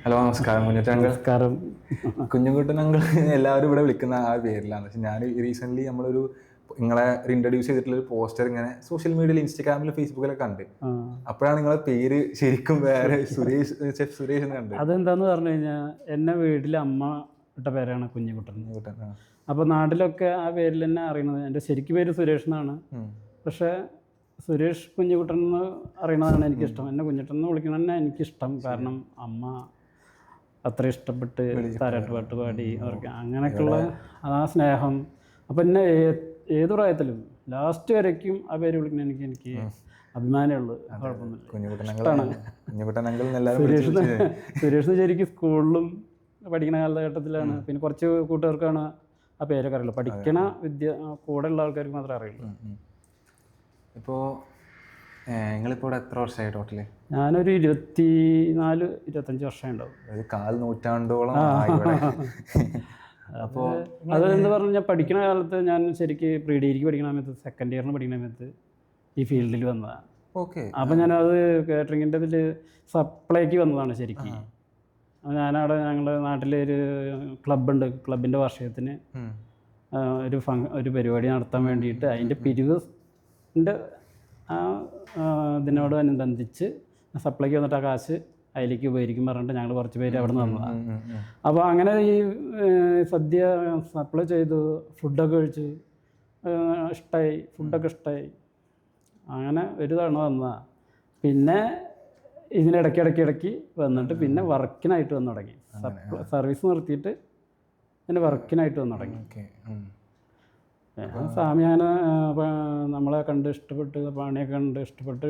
Hello, നമസ്കാരം കുഞ്ഞുട്ടങ്കൾ. നമസ്കാരം. കുഞ്ഞുകുട്ടനങ്കൾ എല്ലാവരും ഇവിടെ വിളിക്കുന്ന ആ പേരിലാണ്. പക്ഷെ ഞാൻ റീസെൻ്റ്ലി നമ്മളൊരു നിങ്ങളെ ഇൻട്രൊഡ്യൂസ് ചെയ്തിട്ടുള്ള ഒരു പോസ്റ്റർ ഇങ്ങനെ സോഷ്യൽ മീഡിയയിൽ ഇൻസ്റ്റാഗ്രാമിൽ ഫേസ്ബുക്കിലൊക്കെ കണ്ട്. അപ്പോഴാണ് നിങ്ങളെ പേര് ശരിക്കും വേറെ ഷെഫ് സുരേഷ് എന്ന് കണ്ടത്. അതെന്താന്ന് പറഞ്ഞു കഴിഞ്ഞാൽ എന്നെ വീട്ടിൽ അമ്മ ഇട്ട പേരാണ് കുഞ്ഞുകുട്ടൻ. അപ്പോൾ നാട്ടിലൊക്കെ ആ പേരിൽ തന്നെ അറിയണത്. എൻ്റെ ശരിക്കും പേര് സുരേഷ് എന്നാണ്. പക്ഷേ സുരേഷ് കുഞ്ഞുകുട്ടൻ എന്ന് അറിയണതാണ് എനിക്കിഷ്ടം. എന്നെ കുഞ്ഞുട്ടൻ എന്ന് വിളിക്കണം തന്നെ എനിക്കിഷ്ടം. കാരണം അമ്മ അത്ര ഇഷ്ടപ്പെട്ട് താരാട്ടുപാട്ട് പാടി അവർക്ക് അങ്ങനെയൊക്കെയുള്ള ആ സ്നേഹം. അപ്പം എന്നെ ഏത് പ്രായത്തിലും ലാസ്റ്റ് വരയ്ക്കും ആ പേര് വിളിക്കുന്ന എനിക്ക് അഭിമാനമുള്ളൂ. കുഴപ്പമൊന്നുമില്ല. സുരേഷ് ശരിക്കും സ്കൂളിലും പഠിക്കുന്ന കാലഘട്ടത്തിലാണ്. പിന്നെ കുറച്ച് കൂട്ടുകാർക്കാണ് ആ പേരൊക്കെ അറിയുള്ളൂ. പഠിക്കണ കൂടെ ഉള്ള ആൾക്കാർക്ക് മാത്രമേ അറിയുള്ളൂ. ഇപ്പോൾ നിങ്ങളിപ്പോൾ ഇവിടെ എത്ര വർഷമായി ടോട്ടല്? ഞാനൊരു 24-25 വർഷം ഉണ്ടാവും. ഒരു 1/4 നൂറ്റാണ്ടോളം. അപ്പോൾ അതെന്ന് പറഞ്ഞാൽ പഠിക്കുന്ന കാലത്ത് ഞാൻ ശരിക്ക് പ്രീ ഡിഗ്രിക്ക് പഠിക്കുന്ന സമയത്ത്, സെക്കൻഡ് ഇയറിന് പഠിക്കുന്ന സമയത്ത് ഈ ഫീൽഡിൽ വന്നതാണ്. ഓക്കെ. അപ്പോൾ ഞാനത് കാറ്ററിങ്ങിൻ്റെ ഇതിൽ സപ്ലൈക്ക് വന്നതാണ് ശരിക്കും. ഞാനവിടെ ഞങ്ങളുടെ നാട്ടിലൊരു ക്ലബ്ബുണ്ട്. ക്ലബിൻ്റെ വാർഷികത്തിന് ഒരു പരിപാടി നടത്താൻ വേണ്ടിയിട്ട് അതിൻ്റെ പിരിവിൻ്റെ ഇതിനോട് അനുബന്ധിച്ച് സപ്ലൈക്ക് വന്നിട്ട് ആ കാശ് അതിലേക്ക് ഉപകരിക്കും പറഞ്ഞിട്ട് ഞങ്ങൾ കുറച്ച് പേര് അവിടെ നിന്ന് വന്നതാണ്. അപ്പോൾ അങ്ങനെ ഈ സദ്യ സപ്ലൈ ചെയ്തു, ഫുഡൊക്കെ കഴിച്ചു, ഇഷ്ടമായി, ഫുഡൊക്കെ ഇഷ്ടമായി. അങ്ങനെ ഒരു തവണ വന്നതാണ്. പിന്നെ ഇതിനിടയ്ക്ക് വന്നിട്ട് പിന്നെ വർക്കിനായിട്ട് വന്നു തുടങ്ങി. സർവീസ് നിർത്തിയിട്ട് പിന്നെ വർക്കിനായിട്ട് വന്നു തുടങ്ങി. സാമിയാനെ നമ്മളെ കണ്ട് ഇഷ്ടപ്പെട്ട്, പണിയൊക്കെ കണ്ട് ഇഷ്ടപ്പെട്ട്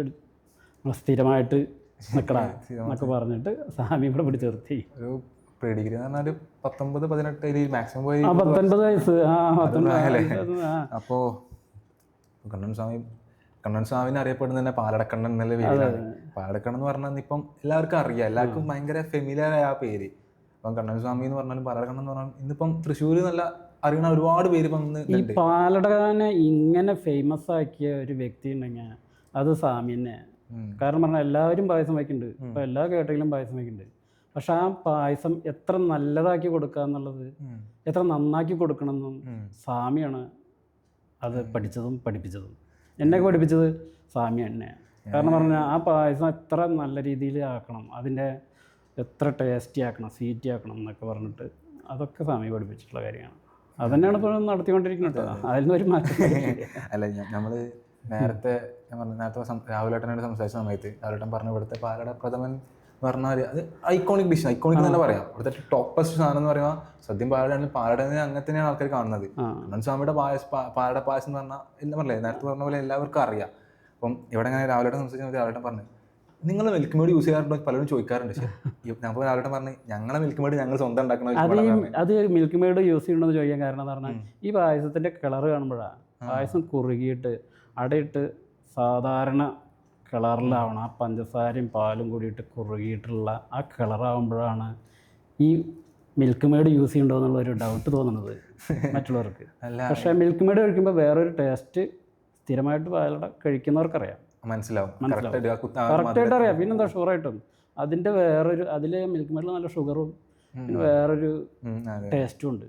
സ്ഥിരമായിട്ട് നിൽക്കടാ എന്നൊക്കെ പറഞ്ഞിട്ട് സാമി ഇവിടെ പിടിച്ച് നിർത്തി. ഒരു പ്രീ ഡിഗ്രി എന്ന് പറഞ്ഞാൽ 19-18 മാക്സിമം പോയി 19 വയസ്സ്. അപ്പോൾ കണ്ണൻ സ്വാമിനെ അറിയപ്പെടുന്ന തന്നെ പാലടക്കണ്ണൻ എന്നുള്ള പേരാണ്. പാലടക്കണ്ണൻ എന്ന് പറഞ്ഞാൽ ഇപ്പം എല്ലാവർക്കും അറിയാം, എല്ലാവർക്കും ഭയങ്കര ഫെമിലിയർ ആയ ആ പേര്. അപ്പം കണ്ണൻ സ്വാമി എന്ന് പറഞ്ഞാലും പാലടക്കണ്ണൻ എന്ന് പറഞ്ഞാലും ഇന്നിപ്പം തൃശ്ശൂർ നല്ല അറിയണ ഒരുപാട് പേര് ഇപ്പം ഈ പാലടനെ ഇങ്ങനെ ഫേമസ് ആക്കിയ ഒരു വ്യക്തി ഉണ്ടെങ്കിൽ അത് സ്വാമി തന്നെ. കാരണം പറഞ്ഞാൽ എല്ലാവരും പായസം വയ്ക്കുന്നുണ്ട്, ഇപ്പം എല്ലാ കേട്ടറിലും പായസം വയ്ക്കുന്നുണ്ട്. പക്ഷെ ആ പായസം എത്ര നല്ലതാക്കി കൊടുക്കുക എന്നുള്ളത്, എത്ര നന്നാക്കി കൊടുക്കണമെന്നും സ്വാമിയാണ് അത് പഠിച്ചതും പഠിപ്പിച്ചതും. എന്നെയൊക്കെ പഠിപ്പിച്ചത് സ്വാമി തന്നെയാണ്. കാരണം പറഞ്ഞാൽ ആ പായസം എത്ര നല്ല രീതിയിൽ ആക്കണം, അതിൻ്റെ എത്ര ടേസ്റ്റി ആക്കണം, സ്വീറ്റി ആക്കണം എന്നൊക്കെ പറഞ്ഞിട്ട് അതൊക്കെ സ്വാമി പഠിപ്പിച്ചിട്ടുള്ള കാര്യമാണ്. അതന്നെയാണ് ഇപ്പോൾ നടത്തിക്കൊണ്ടിരിക്കുന്നത്. അതിൽ ഒരു മാറ്റം അല്ല. നമ്മൾ നേരത്തെ രാഹുലേട്ടനോട് സംസാരിച്ച സമയത്ത് രാഹുലേട്ടൻ പറഞ്ഞു ഇവിടുത്തെ പാലട പ്രഥമൻ എന്ന് പറഞ്ഞാൽ അത് ഐക്കോണിക് ഡിഷ്, ഐക്കോണിക് തന്നെ പറയാം. ഇവിടുത്തെ ടോപ്പസ്റ്റ് സാധനം എന്ന് പറയുമ്പോൾ സദ്യം പാലടയാണെങ്കിൽ പാലട അങ്ങനെ തന്നെയാണ് ആൾക്കാർ കാണുന്നത്. കണ്ണൻ സ്വാമിയുടെ പാലട പായസം എന്ന് പറഞ്ഞാൽ എന്താ പറയില്ലേ, നേരത്തെ പറഞ്ഞ പോലെ എല്ലാവർക്കും അറിയാം. അപ്പം ഇവിടെ അങ്ങനെ രാഹുലേട്ടൻ സംസാരിച്ച രാഹുലേട്ടൻ പറഞ്ഞു നിങ്ങൾ മിൽക്ക് മേഡ് യൂസ് ചെയ്യാറുണ്ടോ പലരും ചോദിക്കാറുണ്ട്. അപ്പോൾ രാഹുലേട്ടൻ പറഞ്ഞു ഞങ്ങളെ മിൽക്ക് മേഡ് ഞങ്ങൾ സ്വന്തം ഉണ്ടാക്കണം. അത് മിൽക്ക് മേഡ് യൂസ് ചെയ്യണമെന്ന് ചോദിക്കാൻ കാരണം എന്ന് പറഞ്ഞാൽ ഈ പായസത്തിൻ്റെ കളർ കാണുമ്പോഴാണ് പായസം കുറുകിയിട്ട് അടയിട്ട് സാധാരണ കളറിലാവണം. ആ പഞ്ചസാരയും പാലും കൂടിയിട്ട് കുറുകിയിട്ടുള്ള ആ കളറാകുമ്പോഴാണ് ഈ മിൽക്ക് മേഡ് യൂസ് ചെയ്യണ്ടോ എന്നുള്ളൊരു ഡൗട്ട് തോന്നുന്നത് മറ്റുള്ളവർക്ക്. പക്ഷേ മിൽക്ക് മേഡ് കഴിക്കുമ്പോൾ വേറൊരു ടേസ്റ്റ് സ്ഥിരമായിട്ട് പാലട കഴിക്കുന്നവർക്കറിയാം, മനസ്സിലാവും, കറക്റ്റായിട്ട് അറിയാം. പിന്നെന്താ ഷുഗറായിട്ടും അതിൻ്റെ വേറൊരു, അതിൽ മിൽക്ക് മേഡിൽ നല്ല ഷുഗറും പിന്നെ വേറൊരു ടേസ്റ്റും ഉണ്ട്.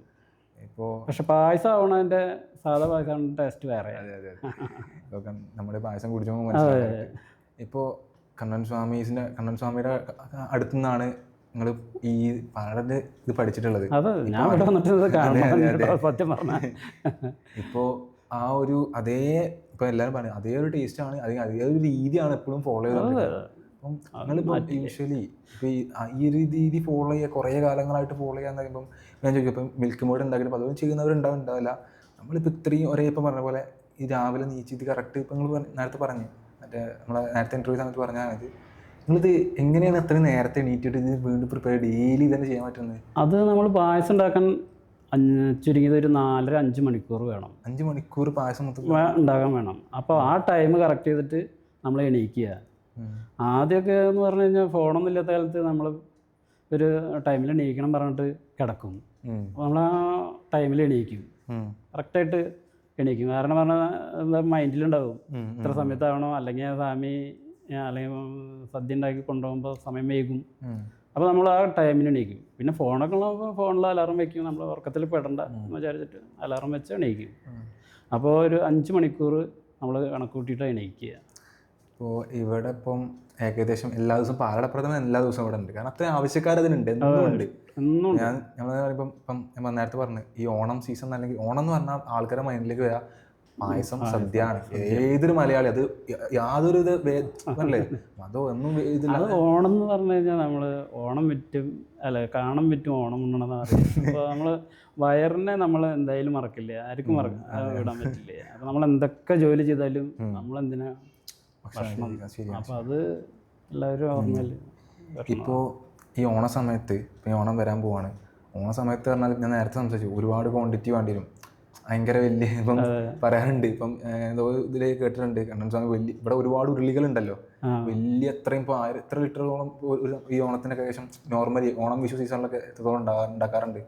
ഇപ്പോൾ പക്ഷെ പായസം ആവണതിൻ്റെ സാധാ പായസം ടേസ്റ്റ് വേറെ. നമ്മുടെ പായസം കുടിച്ചപ്പോൾ മനസ്സിലായി. ഇപ്പോൾ കണ്ണൻ സ്വാമിയുടെ അടുത്തു നിന്നാണ് നിങ്ങൾ ഈ പാലട ഇത് പഠിച്ചിട്ടുള്ളത്. അതെ, ഞാൻ ഇവിടെ വന്നിട്ട് സത്യം പറഞ്ഞാൽ ഇപ്പോൾ ആ ഒരു അതേ ഇപ്പം എല്ലാവരും പറഞ്ഞു അതേ ഒരു ടേസ്റ്റാണ്, അതേ ഒരു രീതിയാണ് എപ്പോഴും ഫോളോ ചെയ്തത്. അപ്പം നിങ്ങളിപ്പോൾ യൂഷ്വലി ഇപ്പോൾ ഈ ഒരു രീതി ഫോളോ ചെയ്യുക കുറേ കാലങ്ങളായിട്ട് ഫോളോ ചെയ്യാന്ന് പറയുമ്പം ഞാൻ ചോദിക്കും ഇപ്പം മിൽക്ക് മേഡ് ഉണ്ടാക്കിയിട്ട് പലതും ചെയ്യുന്നവരുണ്ടാവില്ല. നമ്മളിപ്പോൾ ഇത്രയും ഒരേ ഇപ്പം പറഞ്ഞ പോലെ ഈ രാവിലെ നീച്ച് ഇത് കറക്റ്റ് ഇപ്പം നിങ്ങൾ നേരത്തെ പറഞ്ഞു, മറ്റേ നമ്മളെ നേരത്തെ ഇൻ്റർവ്യൂ സമയത്ത് പറഞ്ഞാൽ മതി, നിങ്ങളിത് എങ്ങനെയാണ് അത്രയും നേരത്തെ എണീറ്റിട്ട് ഇത് വീണ്ടും പ്രിപ്പയർ ഡെയിലി തന്നെ ചെയ്യാൻ പറ്റുന്നത്? അത് നമ്മൾ പായസം ഉണ്ടാക്കാൻ ചുരുങ്ങിയത് ഒരു 4-5 മണിക്കൂർ വേണം. 5 മണിക്കൂർ പായസം ഉണ്ടാകാൻ വേണം. അപ്പോൾ ആ ടൈം കറക്റ്റ് ചെയ്തിട്ട് നമ്മൾ എണീക്കുക. ആദ്യമൊക്കെ എന്ന് പറഞ്ഞു കഴിഞ്ഞാൽ ഫോണൊന്നും ഇല്ലാത്ത കാലത്ത് നമ്മൾ ഒരു ടൈമിൽ എണീക്കണം പറഞ്ഞിട്ട് കിടക്കും. നമ്മൾ ആ ടൈമിൽ എണീക്കും, കറക്റ്റായിട്ട് എണീക്കും. കാരണം പറഞ്ഞാൽ എന്താ മൈൻഡിലുണ്ടാവും ഇത്ര സമയത്താവണോ, അല്ലെങ്കിൽ സ്വാമി അല്ലെങ്കിൽ സദ്യ ഉണ്ടാക്കി കൊണ്ടുപോകുമ്പോൾ സമയം വൈകും. അപ്പോൾ നമ്മൾ ആ ടൈമിന് എണീക്കും. പിന്നെ ഫോണൊക്കെ ഉള്ളപ്പോൾ ഫോണിൽ അലാറം വയ്ക്കും. നമ്മൾ ഉറക്കത്തിൽ പെടണ്ട എന്ന് വിചാരിച്ചിട്ട് അലാറം വെച്ച് എണീക്കും. അപ്പോൾ ഒരു 5 മണിക്കൂർ നമ്മൾ കണക്ക് കൂട്ടിയിട്ട് എണീക്കുക. ഇപ്പോൾ ഇവിടെ ഇപ്പം ഏകദേശം എല്ലാ ദിവസവും പാലടപ്രഥമൻ എല്ലാ ദിവസവും ഇവിടെ ഉണ്ട്. കാരണം അത്രയും ആവശ്യക്കാരതിനുണ്ട്, എന്നുണ്ട്. ഞങ്ങൾ ഇപ്പം ഞാൻ നേരത്തെ പറഞ്ഞു ഈ ഓണം സീസൺ അല്ലെങ്കിൽ ഓണം എന്ന് പറഞ്ഞാൽ ആൾക്കാരുടെ മൈൻഡിലേക്ക് വരിക പായസം, സദ്യയാണ്. ഏതൊരു മലയാളി അത് യാതൊരു ഇത് അല്ലേ അതോ ഒന്നും ഇതില്ല. അത് ഓണം എന്ന് പറഞ്ഞു കഴിഞ്ഞാൽ നമ്മൾ ഓണം വിറ്റും കാണം വിറ്റും ഓണം ഉണ്ടെന്ന് പറയും. അപ്പോൾ നമ്മൾ വയറിനെ നമ്മൾ എന്തായാലും മറക്കില്ല, ആർക്കും വിടാൻ പറ്റില്ല. അപ്പോൾ നമ്മൾ എന്തൊക്കെ ജോലി ചെയ്താലും നമ്മളെന്തിനാ ഭക്ഷണം. അപ്പോൾ അത് എല്ലാവരും ഓർമ്മയിൽ. ഇപ്പോൾ ഈ ഓണ സമയത്ത് ഇപ്പം ഈ ഓണം വരാൻ പോവാണ്. ഓണ സമയത്ത് പറഞ്ഞാൽ ഞാൻ നേരത്തെ സംസാരിച്ചു ഒരുപാട് ക്വാണ്ടിറ്റി വേണ്ടി വരും. ഭയങ്കര വലിയ ഇപ്പം പറയാനുണ്ട്. ഇപ്പം എന്തോ ഇതിൽ കേട്ടിട്ടുണ്ട് കണ്ണൻ സ്വാമി വലിയ ഇവിടെ ഒരുപാട് ഉരുളികളുണ്ടല്ലോ, വലിയ എത്രയും ഇപ്പോൾ എത്ര ലിറ്ററോളം ഈ ഓണത്തിനൊക്കെ ശേഷം നോർമലി ഓണം വിഷു സീസണിലൊക്കെ എത്രത്തോളം ഉണ്ടാക്കാറുണ്ട്?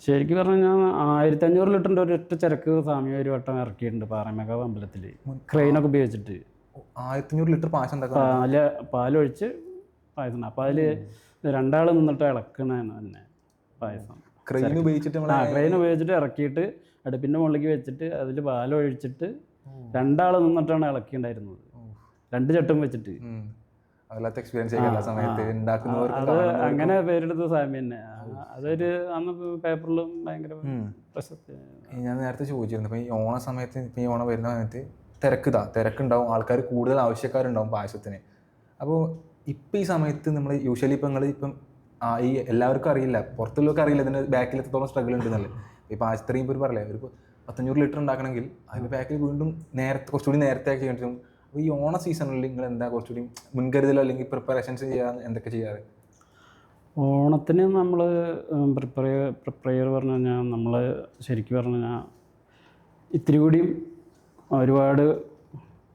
ശരിക്കും പറഞ്ഞു കഴിഞ്ഞാൽ 1500 ലിറ്ററിൻ്റെ ഒരൊറ്റ ചരക്ക് സ്വാമി ഒരു വട്ടം ഇറക്കിയിട്ടുണ്ട് പാറമേക്കാവ് അമ്പലത്തിൽ ക്രെയിനൊക്കെ ഉപയോഗിച്ചിട്ട്. 1500 ലിറ്റർ പായസം ഉണ്ടാക്കാം. പാലൊഴിച്ച് പായസം. അപ്പോൾ അതിൽ 2 ആൾ നിന്നിട്ട് ഇളക്കണ തന്നെ പായസം. ക്രെയിൻ ഉപയോഗിച്ചിട്ട് ഇറക്കിയിട്ട് അടുപ്പിൻ്റെ മുകളിലേക്ക് വെച്ചിട്ട് അതിൽ പാലൊഴിച്ചിട്ട് 2 ആൾ നിന്നിട്ടാണ് ഇളക്കിണ്ടായിരുന്നത്. 2 ചട്ടും വെച്ചിട്ട്. അത് അങ്ങനെ പേരെടുത്ത സ്വാമി തന്നെ. അതൊരു അന്ന് പേപ്പറിലും ഭയങ്കര പ്രശസ്തി. ഞാൻ നേരത്തെ ചോദിച്ചിരുന്നു ഇപ്പം ഈ ഓണ സമയത്ത് ഇപ്പം ഈ ഓണം വരുന്ന സമയത്ത് തിരക്കുണ്ടാവും, ആൾക്കാർ കൂടുതൽ ആവശ്യക്കാരുണ്ടാവും പായസത്തിന്. അപ്പോൾ ഇപ്പം ഈ സമയത്ത് നമ്മൾ യൂഷ്വലി ഇപ്പം നിങ്ങൾ ഇപ്പം ഈ എല്ലാവർക്കും അറിയില്ല, പുറത്തുള്ളവർക്ക് അറിയില്ല ഇതിൻ്റെ ബാക്കിൽ എത്രത്തോളം സ്ട്രഗിൾ ഉണ്ടെന്നല്ലേ. ഈ പായസത്തെയും ഇപ്പോൾ പറയല്ലേ ഒരു 500 ലിറ്റർ ഉണ്ടാക്കണമെങ്കിൽ അതിൻ്റെ ബാക്കിൽ വീണ്ടും കുറച്ചുകൂടി നേരത്തെ ആക്കി ചെയ്യേണ്ടി വരും. അപ്പോൾ ഈ ഓണ സീസണിൽ നിങ്ങൾ എന്താ കുറച്ചുകൂടി മുൻകരുതൽ അല്ലെങ്കിൽ പ്രിപ്പറേഷൻസ് ചെയ്യാൻ എന്തൊക്കെ ചെയ്യാറ്? ഓണത്തിന് നമ്മൾ പ്രിപ്പയർ പറഞ്ഞു കഴിഞ്ഞാൽ നമ്മൾ ശരിക്കും പറഞ്ഞു കഴിഞ്ഞാൽ ഇത്തിരി കൂടിയും ഒരുപാട്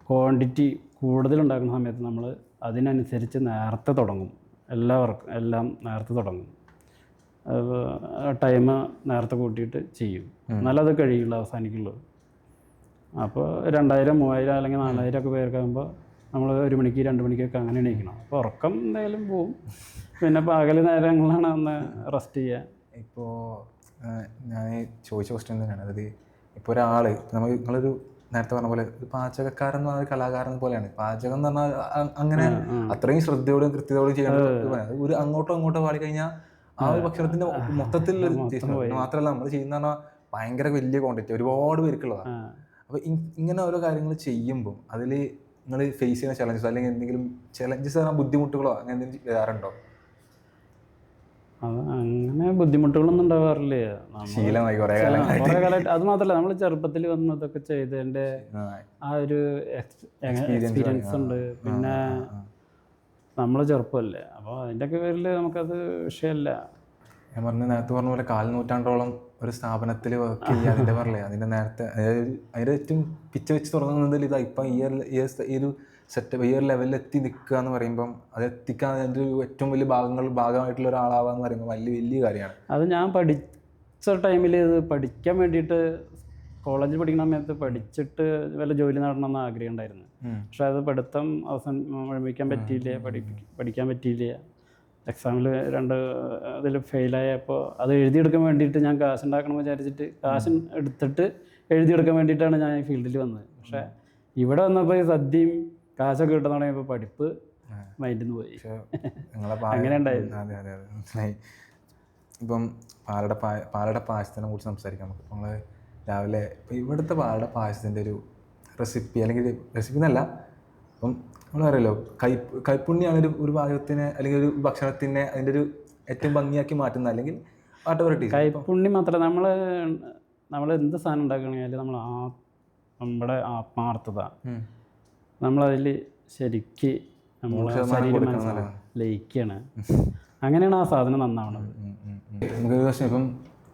ക്വാണ്ടിറ്റി കൂടുതലുണ്ടാക്കുന്ന സമയത്ത് നമ്മൾ അതിനനുസരിച്ച് നേരത്തെ തുടങ്ങും. എല്ലാം നേരത്തെ തുടങ്ങും. ടൈം നേരത്തെ കൂട്ടിയിട്ട് ചെയ്യും, എന്നാലും അത് കഴിയുള്ളൂ, അവസാനിക്കുള്ളൂ. അപ്പോൾ 2000, 3000 അല്ലെങ്കിൽ 4000 ഒക്കെ പേർക്കാകുമ്പോൾ നമ്മൾ 1 മണിക്ക് 2 മണിക്കൊക്കെ അങ്ങനെ എണീക്കണം. അപ്പോൾ ഉറക്കം എന്തായാലും പോവും. പിന്നെ പകൽ നേരങ്ങളാണ് ഒന്ന് റെസ്റ്റ് ചെയ്യുക. ഇപ്പോൾ ഞാൻ ചോദിച്ച ക്വസ്റ്റ്യൻ തന്നെയാണ്. അതായത് ഇപ്പോൾ ഒരാൾ നിങ്ങളൊരു നേരത്തെ പറഞ്ഞ പോലെ ഒരു പാചകക്കാരൻ എന്ന് പറഞ്ഞ കലാകാരൻ പോലെയാണ്. പാചകം എന്ന് പറഞ്ഞാൽ അങ്ങനെ അത്രയും ശ്രദ്ധയോടും കൃത്യതയോടും ചെയ്യേണ്ടത്. ഒരു അങ്ങോട്ടോ പാടി കഴിഞ്ഞാൽ ആ ഒരു ഭക്ഷണത്തിന്റെ മൊത്തത്തിൽ മാത്രമല്ല നമ്മൾ ചെയ്യുന്ന പറഞ്ഞാൽ ഭയങ്കര വലിയ ക്വാണ്ടിറ്റി ഒരുപാട് പേർക്കുള്ളതാണ്. അപ്പോൾ ഇങ്ങനെ ഓരോ കാര്യങ്ങൾ ചെയ്യുമ്പോൾ അതിൽ നിങ്ങൾ ഫേസ് ചെയ്യുന്ന ചലഞ്ചസ് അല്ലെങ്കിൽ എന്തെങ്കിലും ചലഞ്ചസ് ബുദ്ധിമുട്ടുകളോ അങ്ങനെ എന്തെങ്കിലും വരാറുണ്ടോ? അങ്ങനെ ബുദ്ധിമുട്ടുകളൊന്നും ഉണ്ടാവാറില്ല. ശീലമായി കുറേ കാലമായിട്ട്. അത് മാത്രമല്ല നമ്മൾ ചെറുപ്പത്തിൽ വന്നതൊക്കെ ചെയ്തതിൻ്റെ ആ ഒരു എക്സ്പീരിയൻസ് ഉണ്ട്. പിന്നെ നമ്മൾ ചെറുപ്പമല്ലേ, അപ്പോൾ അതിൻ്റെയൊക്കെ പേരിൽ നമുക്കത് വിഷയമല്ല. ഞാൻ നേരത്തെ പറഞ്ഞ പോലെ 4 നൂറ്റാണ്ടോളം ഒരു സ്ഥാപനത്തിൽ വർക്ക് ചെയ്യുക, അതിൻ്റെ പറഞ്ഞില്ലേ അതിൻ്റെ നേരത്തെ അതിൻ്റെ ഏറ്റവും വെച്ച് തുടങ്ങുന്നതിൽ ഇതാ ഇപ്പം ഈ ഒരു സെറ്റപ്പ് ഈ ഒരു ലെവലിൽ എത്തി നിൽക്കുക എന്ന് പറയുമ്പം അത് എത്തിക്കാൻ അതിൻ്റെ ഒരു ഏറ്റവും വലിയ ഭാഗമായിട്ടുള്ള ഒരാളാവുക എന്ന് പറയുമ്പോൾ വലിയ കാര്യമാണ്. അത് ഞാൻ പഠിച്ച ടൈമിൽ ഇത് പഠിക്കാൻ വേണ്ടിയിട്ട് കോളേജിൽ പഠിക്കുന്ന സമയത്ത് പഠിച്ചിട്ട് വല്ല ജോലി നടണമെന്ന് ആഗ്രഹം ഉണ്ടായിരുന്നു. പക്ഷെ അത് പഠിത്തം മുഴുമിക്കാൻ പറ്റിയില്ല, പഠിക്കാൻ പറ്റിയില്ല. എക്സാമിൽ 2 അതിൽ ഫെയിലായപ്പോൾ അത് എഴുതിയെടുക്കാൻ വേണ്ടിയിട്ട് ഞാൻ കാശുണ്ടാക്കണം വിചാരിച്ചിട്ട് കാശ് എടുത്തിട്ട് എഴുതിയെടുക്കാൻ വേണ്ടിയിട്ടാണ് ഞാൻ ഈ ഫീൽഡിൽ വന്നത്. പക്ഷേ ഇവിടെ വന്നപ്പോൾ ഈ സദ്യയും കാശൊക്കെ കിട്ടുന്ന തുടങ്ങിയപ്പോൾ പഠിപ്പ് മൈൻഡിൽ നിന്ന് പോയി. അങ്ങനെ ഉണ്ടായിരുന്നു. അതെ മനസ്സിലായി. ഇപ്പം പാലട പായസത്തിനെ കുറിച്ച് സംസാരിക്കാം നമുക്ക്. നമ്മൾ രാവിലെ ഇപ്പം ഇവിടുത്തെ പാലട പായസത്തിൻ്റെ ഒരു റെസിപ്പി അല്ലെങ്കിൽ റെസിപ്പി എന്നല്ല, ഇപ്പം നമ്മൾ അറിയാലോ കൈപ്പുണ്യാണ് ഒരു പാചകത്തിനെ അല്ലെങ്കിൽ ഒരു ഭക്ഷണത്തിനെ അതിൻ്റെ ഒരു ഏറ്റവും ഭംഗിയാക്കി മാറ്റുന്ന അല്ലെങ്കിൽ വാട്ട് എവർ ഇറ്റ് ഈസ്. കൈപ്പുണ്യം മാത്രമല്ല, നമ്മൾ എന്ത് സാധനം ഉണ്ടാക്കണമെങ്കിൽ നമ്മൾ നമ്മുടെ ആത്മാർത്ഥത നമ്മളതിൽ ശരിക്ക് നമ്മൾ ലയിക്കുകയാണ്. അങ്ങനെയാണ് ആ സാധനം നന്നാവണത്. നമുക്കൊരു പ്രശ്നം ഇപ്പം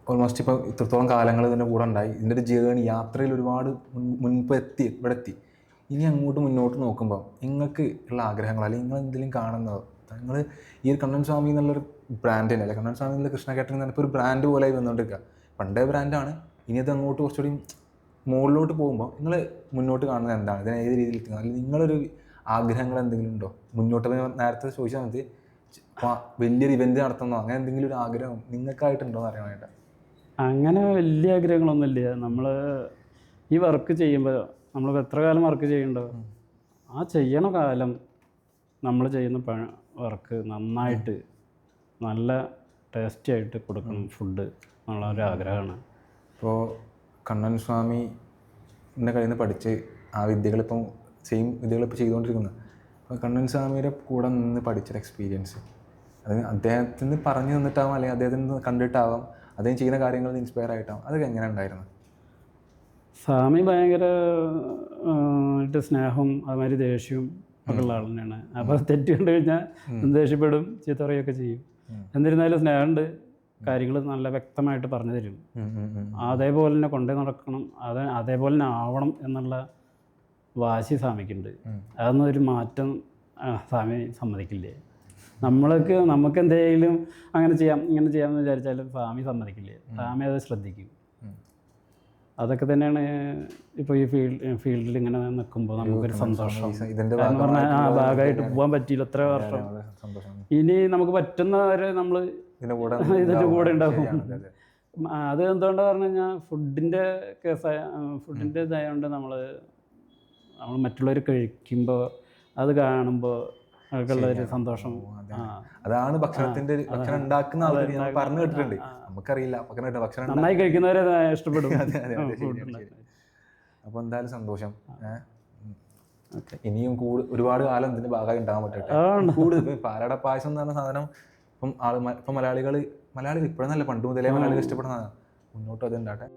ഓൾമോസ്റ്റ് ഇപ്പോൾ ഇത്രത്തോളം കാലങ്ങൾ ഇതിൻ്റെ കൂടെ ഉണ്ടായി. ഇതിൻ്റെ ഒരു ജേണി യാത്രയിൽ ഒരുപാട് ഇവിടെ എത്തി. ഇനി അങ്ങോട്ട് മുന്നോട്ട് നോക്കുമ്പോൾ നിങ്ങൾക്ക് ഉള്ള ആഗ്രഹങ്ങൾ അല്ലെങ്കിൽ നിങ്ങൾ എന്തെങ്കിലും കാണുന്നതോ നിങ്ങൾ ഈ ഒരു കണ്ണൻ സ്വാമി എന്നുള്ളൊരു ബ്രാൻഡ് തന്നെ അല്ലെ, കണ്ണൻ സ്വാമി എന്നുള്ള കൃഷ്ണ കാറ്ററിംഗ് എന്ന് പറഞ്ഞപ്പോൾ ഒരു ബ്രാൻഡ് പോലെ ആയി വന്നുകൊണ്ടിരിക്കുക. പണ്ടേ ബ്രാൻഡാണ്, ഇനി അത് അങ്ങോട്ട് കുറച്ചുകൂടി മുകളിലോട്ട് പോകുമ്പോൾ നിങ്ങൾ മുന്നോട്ട് കാണുന്നത് എന്താണ്? ഇതിനെ ഏത് രീതിയിൽ എത്തുന്നത്? അല്ലെങ്കിൽ നിങ്ങളൊരു ആഗ്രഹങ്ങൾ എന്തെങ്കിലും ഉണ്ടോ മുന്നോട്ട്? നേരത്തെ ചോദിച്ചാൽ മതി അപ്പോൾ വലിയൊരു ഇവന്റ് നടത്തുന്നോ അങ്ങനെ എന്തെങ്കിലും ഒരു ആഗ്രഹം നിങ്ങൾക്കായിട്ടുണ്ടോ എന്ന് അറിയാൻ വേണ്ട. അങ്ങനെ വലിയ ആഗ്രഹങ്ങളൊന്നുമില്ല. നമ്മൾ ഈ വർക്ക് ചെയ്യുമ്പോൾ നമ്മൾ എത്ര കാലം വർക്ക് ചെയ്യണ്ടോ ആ ചെയ്യണ കാലം നമ്മൾ ചെയ്യുന്ന വർക്ക് നന്നായിട്ട് നല്ല ടേസ്റ്റി ആയിട്ട് കൊടുക്കണം ഫുഡ് എന്നുള്ള ഒരു ആഗ്രഹമാണ്. ഇപ്പോൾ കണ്ണൻ സ്വാമിൻ്റെ കയ്യിൽ നിന്ന് പഠിച്ച് ആ വിദ്യകളിപ്പം സെയിം വിദ്യകളിപ്പോൾ ചെയ്തുകൊണ്ടിരിക്കുന്നത്. അപ്പോൾ കണ്ണൻ സ്വാമിയുടെ കൂടെ നിന്ന് പഠിച്ചൊരു എക്സ്പീരിയൻസ് അത് അദ്ദേഹത്തിന് പറഞ്ഞു തന്നിട്ടാവാം അല്ലെങ്കിൽ അദ്ദേഹത്തിന് കണ്ടിട്ടാവാം അദ്ദേഹം ചെയ്യുന്ന കാര്യങ്ങളിൽ ഇൻസ്പയർ ആയിട്ടാവും, അതൊക്കെ എങ്ങനെ ഉണ്ടായിരുന്നു? സ്വാമി ഭയങ്കര സ്നേഹവും അതുമാതിരി ദേഷ്യവും ഒക്കെ ഉള്ള ആൾ തന്നെയാണ്. അപ്പോൾ തെറ്റ് കണ്ടു കഴിഞ്ഞാൽ ദേഷ്യപ്പെടും, ചീത്ത പറയുകയൊക്കെ ചെയ്യും. എന്നിരുന്നാലും സ്നേഹമുണ്ട്, കാര്യങ്ങൾ നല്ല വ്യക്തമായിട്ട് പറഞ്ഞു തരും. അതേപോലെ തന്നെ കൊണ്ടേ നടക്കണം, അതേപോലെ തന്നെ ആവണം എന്നുള്ള വാശി സ്വാമിക്കുണ്ട്. അതൊന്നും ഒരു മാറ്റം സ്വാമി സമ്മതിക്കില്ലേ. നമുക്ക് എന്തെങ്കിലും അങ്ങനെ ചെയ്യാം ഇങ്ങനെ ചെയ്യാമെന്ന് വിചാരിച്ചാലും സ്വാമി സമ്മതിക്കില്ലേ. സ്വാമി അത് ശ്രദ്ധിക്കും. അതൊക്കെ തന്നെയാണ് ഇപ്പോൾ ഈ ഫീൽഡിൽ ഇങ്ങനെ നിൽക്കുമ്പോൾ നമുക്കൊരു സന്തോഷം. എന്ന് പറഞ്ഞാൽ ഭാഗമായിട്ട് പോകാൻ പറ്റിയില്ല ഇത്ര വർഷം. ഇനി നമുക്ക് പറ്റുന്നവരെ നമ്മൾ ഇതിൻ്റെ കൂടെ ഉണ്ടാവും. അത് എന്തുകൊണ്ടാണ് പറഞ്ഞു കഴിഞ്ഞാൽ ഫുഡിൻ്റെ ഇതായതുകൊണ്ട് നമ്മൾ മറ്റുള്ളവർ കഴിക്കുമ്പോൾ അത് കാണുമ്പോൾ അതൊക്കെയുള്ള ഒരു സന്തോഷം. അതാണ് ഭക്ഷണത്തിന്റെ ഭക്ഷണം ഉണ്ടാക്കുന്ന ആൾക്കാർ പറഞ്ഞു കേട്ടിട്ടുണ്ട്, നമുക്കറിയില്ല. ഭക്ഷണം നന്നായി കഴിക്കുന്നവരെ ഇഷ്ടപ്പെടും. അപ്പോൾ എന്തായാലും സന്തോഷം. ഇനിയും ഒരുപാട് കാലം ഇതിന്റെ ഭാഗമായി ഉണ്ടാകാൻ പറ്റട്ടെ. കൂടുതൽ പാലട പായസം എന്ന് പറഞ്ഞ സാധനം ഇപ്പം മലയാളികൾ ഇപ്പോഴും നല്ല പണ്ട് മുതലേ മലയാളികൾ ഇഷ്ടപ്പെടുന്നതാണ്. മുന്നോട്ടും അത് ഉണ്ടാട്ടെ.